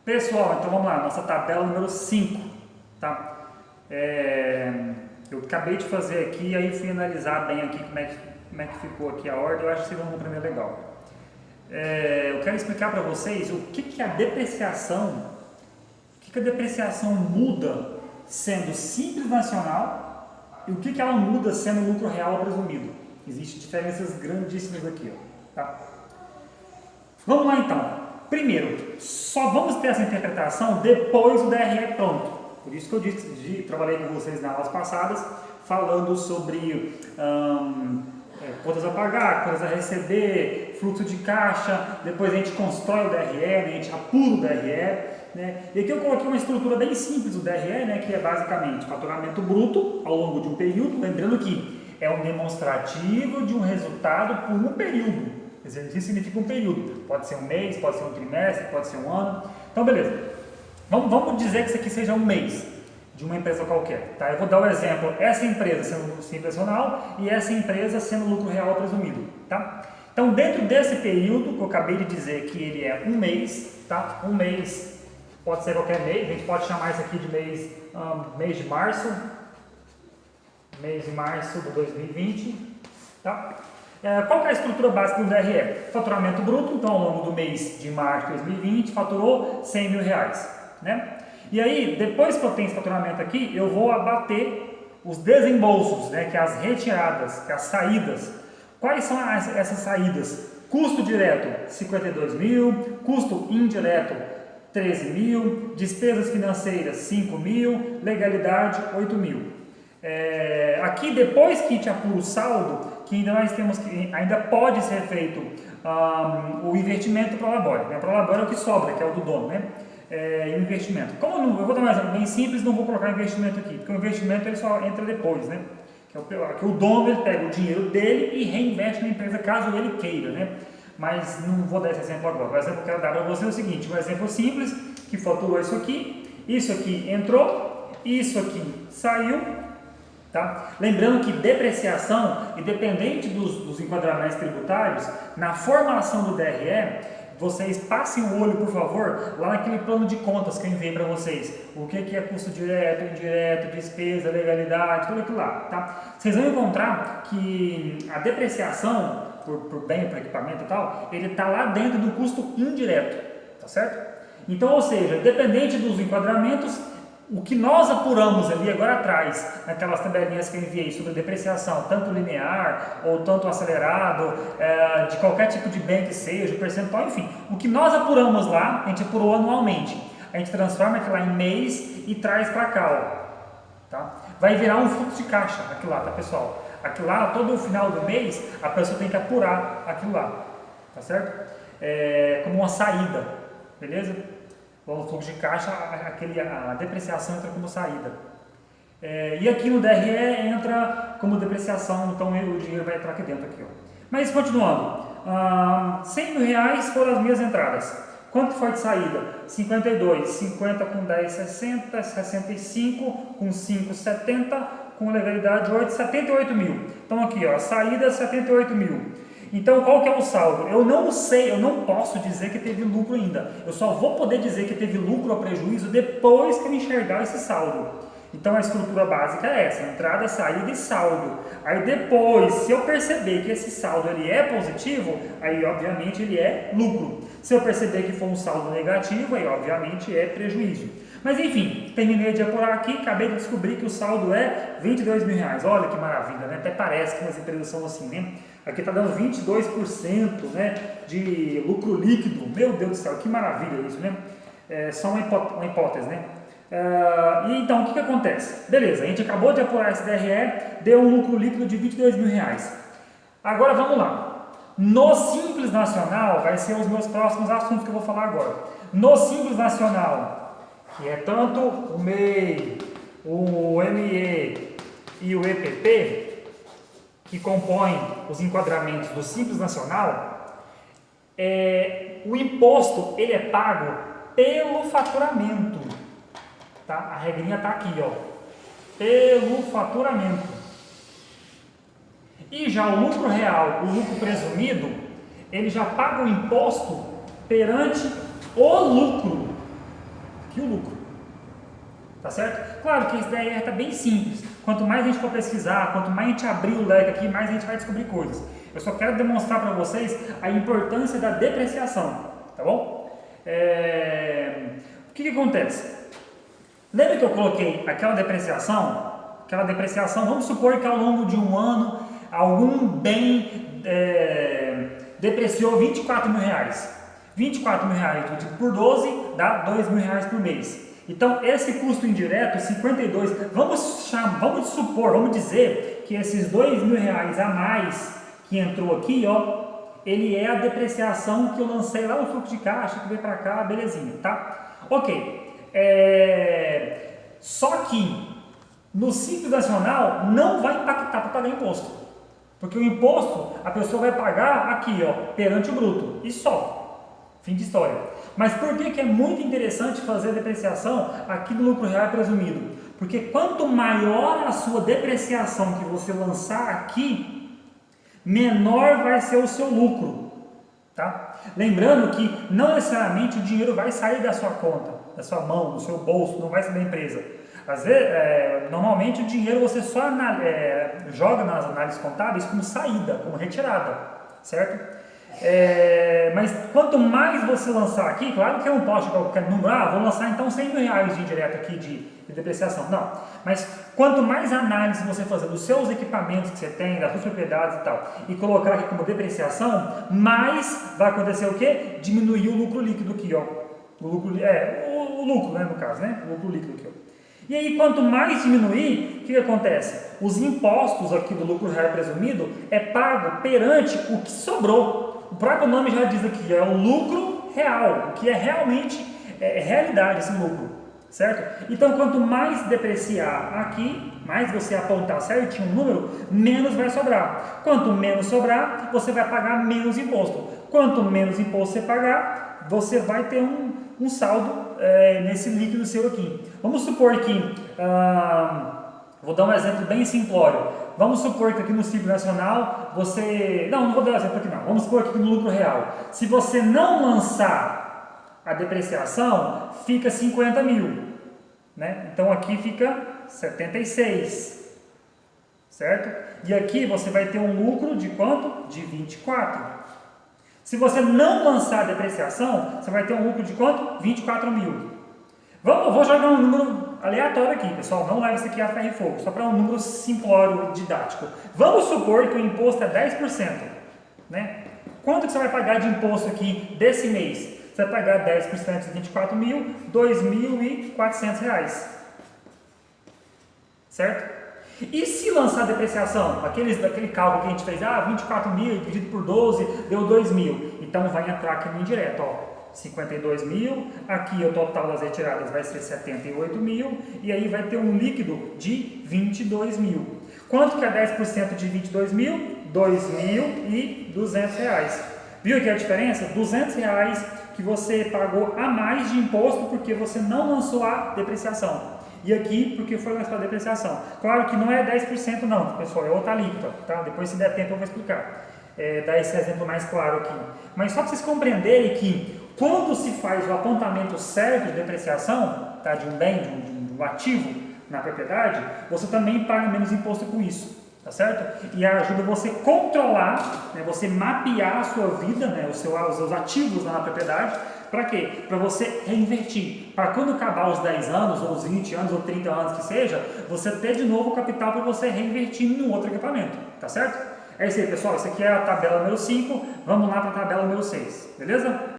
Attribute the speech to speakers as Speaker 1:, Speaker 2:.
Speaker 1: Pessoal, então vamos lá, nossa tabela número 5, tá? Eu acabei de fazer aqui, aí fui analisar bem aqui como é que ficou aqui a ordem, eu acho que vocês vão compreender legal. Eu quero explicar para vocês o que a depreciação, a depreciação muda sendo simples nacional e o que ela muda sendo lucro real presumido. Existem diferenças grandíssimas aqui, ó, tá? Vamos lá então. Primeiro, só vamos ter essa interpretação depois do DRE pronto. Por isso que eu disse, trabalhei com vocês nas aulas passadas, falando sobre contas a pagar, contas a receber, fluxo de caixa, depois a gente constrói o DRE, né, a gente apura o DRE. Né? E aqui eu coloquei uma estrutura bem simples do DRE, né, que é basicamente faturamento bruto ao longo de um período, lembrando que é um demonstrativo de um resultado por um período. Isso significa um período, pode ser um mês, pode ser um trimestre, pode ser um ano. Então, beleza. Vamos dizer que isso aqui seja um mês de uma empresa qualquer. Tá? Eu vou dar o exemplo, essa empresa sendo lucro simples nacional e essa empresa sendo lucro real presumido. Tá? Então, dentro desse período, que eu acabei de dizer que ele é um mês, tá? Um mês pode ser qualquer mês, a gente pode chamar isso aqui de mês de março, mês de março de 2020. Tá? Qual que é a estrutura básica do DRE? Faturamento bruto, então ao longo do mês de março de 2020, faturou R$100 mil. Né? E aí, depois que eu tenho esse faturamento aqui, eu vou abater os desembolsos, né, que é as retiradas, que é as saídas. Quais são essas saídas? Custo direto, 52 mil, custo indireto, 13 mil, despesas financeiras, 5 mil, legalidade, 8 mil. Aqui, depois que a gente apura o saldo, que nós temos que ainda pode ser feito o investimento para o labore. Né? Para o labore é o que sobra, que é o do dono, né? E o investimento. Como eu vou dar um exemplo bem simples, não vou colocar investimento aqui, porque o investimento ele só entra depois, né? Que o dono ele pega o dinheiro dele e reinveste na empresa caso ele queira, né? Mas não vou dar esse exemplo agora. O exemplo que eu quero dar para você é o seguinte: um exemplo simples que faturou isso aqui entrou, isso aqui saiu. Tá? Lembrando que depreciação, independente dos enquadramentos tributários, na formação do DRE, vocês passem o olho, por favor, lá naquele plano de contas que eu enviei para vocês. O que é custo direto, indireto, despesa, legalidade, tudo aquilo lá. Tá? Vocês vão encontrar que a depreciação, por bem, por equipamento e tal, ele está lá dentro do custo indireto. Tá certo? Então, ou seja, independente dos enquadramentos, o que nós apuramos ali agora atrás, naquelas tabelinhas que eu enviei sobre depreciação, tanto linear ou tanto acelerado, de qualquer tipo de bem que seja, percentual, enfim, o que nós apuramos lá, a gente apurou anualmente. A gente transforma aquilo lá em mês e traz para cá, ó, tá? Vai virar um fluxo de caixa, aquilo lá, tá, pessoal? Aquilo lá, todo o final do mês, a pessoa tem que apurar aquilo lá, tá certo? Como uma saída, beleza? O fluxo de caixa, a depreciação entra como saída. E aqui no DRE entra como depreciação, então o dinheiro vai entrar aqui dentro. Aqui, ó. Mas continuando, R$100 mil foram as minhas entradas. Quanto foi de saída? 52, 50 com 10, 60, 65 com 5, 70, com legalidade 8, 78 mil. Então aqui, ó, saída 78 mil. Então, qual que é o saldo? Eu não sei, eu não posso dizer que teve lucro ainda. Eu só vou poder dizer que teve lucro ou prejuízo depois que eu enxergar esse saldo. Então, a estrutura básica é essa, entrada, saída e saldo. Aí depois, se eu perceber que esse saldo ele é positivo, aí obviamente ele é lucro. Se eu perceber que for um saldo negativo, aí obviamente é prejuízo. Mas enfim, terminei de apurar aqui, acabei de descobrir que o saldo é R$22 mil. Olha que maravilha, né? Até parece que as empresas são assim, né? Aqui está dando 22%, né, de lucro líquido. Meu Deus do céu, que maravilha isso, né? Só uma hipótese, né? E então, o que acontece? Beleza, a gente acabou de apurar esse DRE, deu um lucro líquido de R$22 mil. Agora vamos lá. No Simples Nacional, vai ser os meus próximos assuntos que eu vou falar agora. No Simples Nacional, que é tanto o MEI, o ME e o EPP, que compõem os enquadramentos do Simples Nacional, o imposto ele é pago pelo faturamento. Tá? A regrinha está aqui, ó, pelo faturamento. E já o lucro real, o lucro presumido, ele já paga o imposto perante o lucro. aqui o lucro. Tá certo? Claro que isso daí está bem simples. Quanto mais a gente for pesquisar, quanto mais a gente abrir o leque aqui, mais a gente vai descobrir coisas. Eu só quero demonstrar para vocês a importância da depreciação, tá bom? O que acontece? Lembra que eu coloquei aquela depreciação? Aquela depreciação, vamos supor que ao longo de um ano, algum bem depreciou 24 mil reais. 24 mil reais dividido por 12 dá 2 mil reais por mês. Então, esse custo indireto, 52, vamos supor, vamos dizer que esses 2 mil reais a mais que entrou aqui, ó, ele é a depreciação que eu lancei lá no fluxo de caixa, que veio para cá, belezinha, tá? Ok. Só que no Simples Nacional não vai impactar para pagar imposto. Porque o imposto a pessoa vai pagar aqui, ó, perante o bruto. E só. Fim de história. Mas por que é muito interessante fazer a depreciação aqui do lucro real presumido? Porque quanto maior a sua depreciação que você lançar aqui, menor vai ser o seu lucro. Tá? Lembrando que não necessariamente o dinheiro vai sair da sua conta, da sua mão, do seu bolso, não vai sair da empresa. Às vezes, normalmente o dinheiro você só joga nas análises contábeis como saída, como retirada, certo? Mas quanto mais você lançar aqui, claro que eu não posso qualquer número, vou lançar então 100 mil reais de indireto aqui de depreciação, não, mas quanto mais análise você fazer dos seus equipamentos que você tem, das suas propriedades e tal, e colocar aqui como depreciação, mais vai acontecer o que? Diminuir o lucro líquido aqui, ó, o lucro, né, no caso, né, o lucro líquido aqui, ó. E aí, quanto mais diminuir, o que acontece? Os impostos aqui do lucro real presumido é pago perante o que sobrou. O próprio nome já diz aqui, é o lucro real, o que é realmente realidade esse lucro, certo? Então, quanto mais depreciar aqui, mais você apontar certinho o número, menos vai sobrar. Quanto menos sobrar, você vai pagar menos imposto. Quanto menos imposto você pagar, você vai ter um saldo nesse líquido seu aqui. Vamos supor que, vou dar um exemplo bem simplório. Vamos supor que aqui no Simples Nacional você... Não vou dar um exemplo aqui não. Vamos supor que aqui no lucro real. Se você não lançar a depreciação, fica 50 mil. Né? Então aqui fica 76. Certo? E aqui você vai ter um lucro de quanto? De 24. Se você não lançar a depreciação, você vai ter um lucro de quanto? 24 mil. Vou jogar um número aleatório aqui, pessoal. Não leve isso aqui a ferro e fogo, só para um número simplório, didático. Vamos supor que o imposto é 10%. Né? Quanto que você vai pagar de imposto aqui desse mês? Você vai pagar 10% de 24 mil, R$ 2.400. Certo? E se lançar a depreciação? Aquele cálculo que a gente fez, 24 mil dividido por 12 deu 2 mil. Então vai entrar aqui no indireto, ó, 52 mil, aqui o total das retiradas vai ser 78 mil, e aí vai ter um líquido de 22 mil. Quanto que é 10% de 22 mil? R$ 2.200. Viu aqui a diferença? R$200 que você pagou a mais de imposto porque você não lançou a depreciação. E aqui, porque foi lançada a depreciação. Claro que não é 10% não, pessoal, é outra alíquota, tá? Depois, se der tempo, eu vou explicar. Dar esse exemplo mais claro aqui. Mas só para vocês compreenderem que, quando se faz o apontamento certo de depreciação, tá? De um bem, de um ativo na propriedade, você também paga menos imposto com isso, tá certo? E ajuda você a controlar, né? Você mapear a sua vida, né? Os seus ativos na propriedade. Para quê? Para você reinvertir. Para quando acabar os 10 anos, ou os 20 anos, ou 30 anos que seja, você ter de novo o capital para você reinvertir em um outro equipamento. Tá certo? É isso aí, pessoal. Isso aqui é a tabela número 5. Vamos lá para a tabela número 6. Beleza?